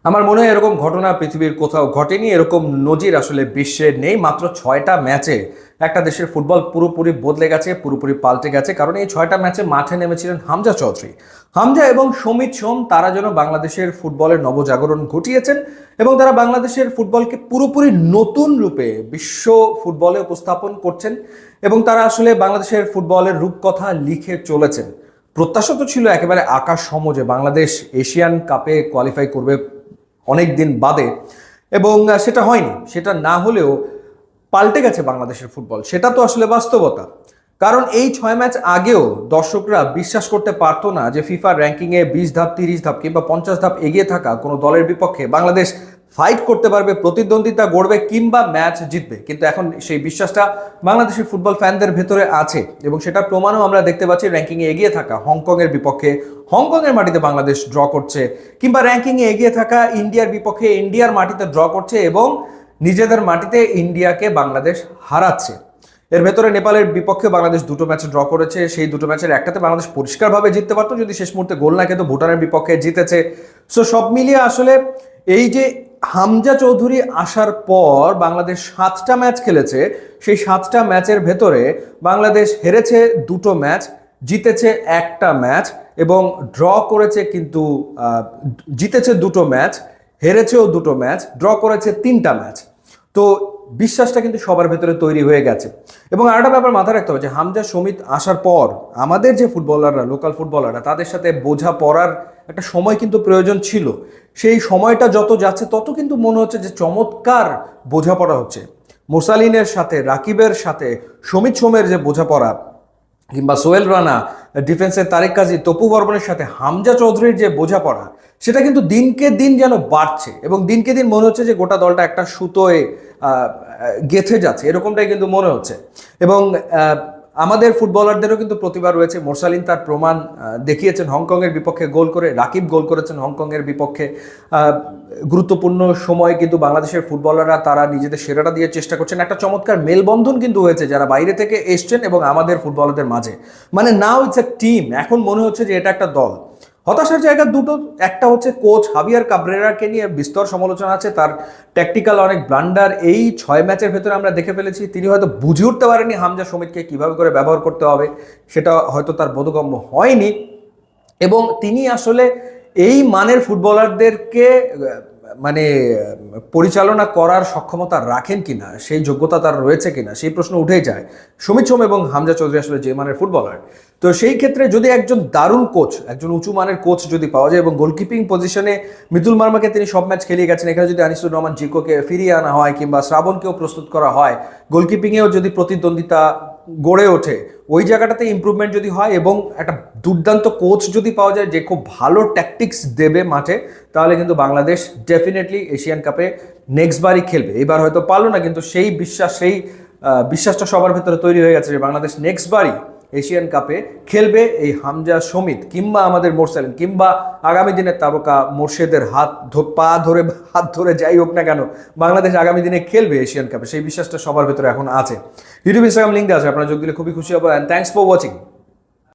আমার মনে হয় এরকম ঘটনা পৃথিবীর কোথাও ঘটেনি, এরকম নজির আসলে বিশ্বে নেই। মাত্র 6টা ম্যাচে একটা দেশের ফুটবল পুরোপুরি বদলে গেছে, পুরোপুরি পাল্টে গেছে। কারণ এই 6টা ম্যাচে মাঠে নেমেছিলেন হামজা চৌধুরী। হামজা এবং সমিত সোম তারা যেন বাংলাদেশের ফুটবলের নবজাগরণ ঘটিয়েছেন এবং তারা বাংলাদেশের ফুটবলকে পুরোপুরি নতুন রূপে বিশ্ব ফুটবলে উপস্থাপন করছেন এবং তারা আসলে বাংলাদেশের ফুটবলের রূপকথা লিখে চলেছেন। প্রত্যাশা তো ছিল একেবারে আকাশ সম যে বাংলাদেশ এশিয়ান কাপে কোয়ালিফাই করবে অনেক দিন বাদে, এবং সেটা হয়নি। সেটা না হলেও পাল্টে গেছে বাংলাদেশের ফুটবল, সেটা তো আসলে বাস্তবতা। কারণ এই 6 ম্যাচ আগেও দর্শকরা বিশ্বাস করতে পারতো না যে ফিফা র্যাঙ্কিংয়ে 20 ধাপ 30 ধাপ কিংবা 50 ধাপ এগিয়ে থাকা কোনো দলের বিপক্ষে বাংলাদেশ ফাইট করতে পারবে, প্রতিদ্বন্দ্বিতা গড়বে কিংবা ম্যাচ জিতবে। কিন্তু এখন সেই বিশ্বাসটা বাংলাদেশের ফুটবল ফ্যানদের ভেতরে আছে এবং সেটার প্রমাণও আমরা দেখতে পাচ্ছি। র্যাঙ্কিংয়ে এগিয়ে থাকা হংকংয়ের বিপক্ষে হংকংয়ের মাটিতে বাংলাদেশ ড্র করছে, কিংবা র্যাঙ্কিংয়ে এগিয়ে থাকা ইন্ডিয়ার বিপক্ষে ইন্ডিয়ার মাটিতে ড্র করছে এবং নিজেদের মাটিতে ইন্ডিয়াকে বাংলাদেশ হারাচ্ছে। এর ভেতরে নেপালের বিপক্ষে বাংলাদেশ 2টো ম্যাচে ড্র করেছে, সেই 2টো ম্যাচের একটাতে বাংলাদেশ পরিষ্কারভাবে জিততে পারতো যদি শেষ মুহূর্তে গোল না খেতো, ভুটানের বিপক্ষে জিতেছে। সো সব মিলিয়ে আসলে এই যে হামজা চৌধুরী আসার পর বাংলাদেশ 7টা ম্যাচ খেলেছে, সেই 7টা ম্যাচের ভেতরে বাংলাদেশ হেরেছে 2টো ম্যাচ, জিতেছে 1টা ম্যাচ এবং ড্র করেছে, কিন্তু জিতেছে 2টো ম্যাচ, হেরেছেও 2টো ম্যাচ, ড্র করেছে 3টা ম্যাচ। তো বিশ্বাসটা কিন্তু সবার ভেতরে তৈরি হয়ে গেছে। এবং আরেকটা ব্যাপার মাথায় রাখতে হবে যে হামজা সমিত আসার পর আমাদের যে ফুটবলাররা, লোকাল ফুটবলাররা, তাদের সাথে বোঝা পড়ার একটা সময় কিন্তু প্রয়োজন ছিল। সেই সময়টা যত যাচ্ছে তত কিন্তু মনে হচ্ছে যে চমৎকার বোঝাপড়া হচ্ছে। মোসালিনের সাথে, রাকিবের সাথে, সমিত সোমের যে বোঝাপড়া, কিংবা সোহেল রানা, ডিফেন্সের তারেক কাজী, তপু বর্মনের সাথে হামজা চৌধুরীর যে বোঝাপড়া, সেটা কিন্তু দিনকে দিন যেন বাড়ছে এবং দিনকে দিন মনে হচ্ছে যে গোটা দলটা একটা সুতোয় গেঁথে যাচ্ছে, এরকমটাই কিন্তু মনে হচ্ছে। এবং আমাদের ফুটবলারদেরও কিন্তু প্রতিভা রয়েছে। মোরসালিন তার প্রমাণ দেখিয়েছেন হংকংয়ের বিপক্ষে গোল করে, রাকিব গোল করেছেন হংকংয়ের বিপক্ষে। গুরুত্বপূর্ণ সময় কিন্তু বাংলাদেশের ফুটবলাররা তারা নিজেদের সেরাটা দিয়ে চেষ্টা করছেন। একটা চমৎকার মেলবন্ধন কিন্তু হয়েছে যারা বাইরে থেকে এসছেন এবং আমাদের ফুটবলারদের মাঝে। মানে নাও ইটস এ টিম, এখন মনে হচ্ছে যে এটা একটা দল। হতাশার জায়গা দুটো, একটা হচ্ছে কোচ হাভিয়ার কাবরেরাকে নিয়ে বিস্তর সমালোচনা আছে, তার ট্যাকটিক্যাল অনেক ব্লান্ডার এই 6 ম্যাচের ভেতরে আমরা দেখে ফেলেছি। তিনি হয়তো বুঝে উঠতে পারেননি হামজা সমিতকে কিভাবে করে ব্যবহার করতে হবে, সেটা হয়তো তার বোধগম্য হয়নি। এবং তিনি আসলে এই মানের ফুটবলারদেরকে মানে পরিচালনা করার সক্ষমতা রাখেন কিনা, সেই যোগ্যতা তার রয়েছে কিনা, সেই প্রশ্ন উঠেই যায়। সমিত সোম এবং হামজা চৌধুরী আসলে যে মানের ফুটবলার, তো সেই ক্ষেত্রে যদি একজন দারুণ কোচ, একজন উঁচু মানের কোচ যদি পাওয়া যায় এবং গোলকিপিং পজিশনে মিতুল মার্মাকে তিনি সব ম্যাচ খেলিয়ে গেছেন, এখানে যদি আনিসুর রহমান জিকোকে ফিরিয়ে আনা হয় কিংবা শ্রাবণকেও প্রস্তুত করা হয়, গোলকিপিংয়েও যদি প্রতিদ্বন্দ্বিতা গড়ে ওঠে, ওই জায়গাটাতে ইমপ্রুভমেন্ট যদি হয় এবং একটা দুর্দান্ত কোচ যদি পাওয়া যায় যে খুব ভালো ট্যাকটিক্স দেবে মাঠে, তাহলে কিন্তু বাংলাদেশ ডেফিনেটলি এশিয়ান কাপে নেক্সট বারই খেলবে। এবার হয়তো পারলো না, কিন্তু সেই বিশ্বাসটা সবার ভেতরে তৈরি হয়ে গেছে যে বাংলাদেশ নেক্সট বারই এশিয়ান কাপে খেলবে। এই হামজা সমিত কিংবা আমাদের মোরসালিন কিংবা আগামী দিনের তারকা মোর্শেদের হাত ধরে যাই হোক না কেন, বাংলাদেশ আগামী দিনে খেলবে এশিয়ান কাপে, সেই বিশ্বাসটা সবার ভেতরে এখন আছে। ইউটিউব ইনস্টাগ্রাম লিঙ্ক দেওয়া আছে, আপনারা যোগ দিলে খুবই খুশি হবো। And thanks for watching.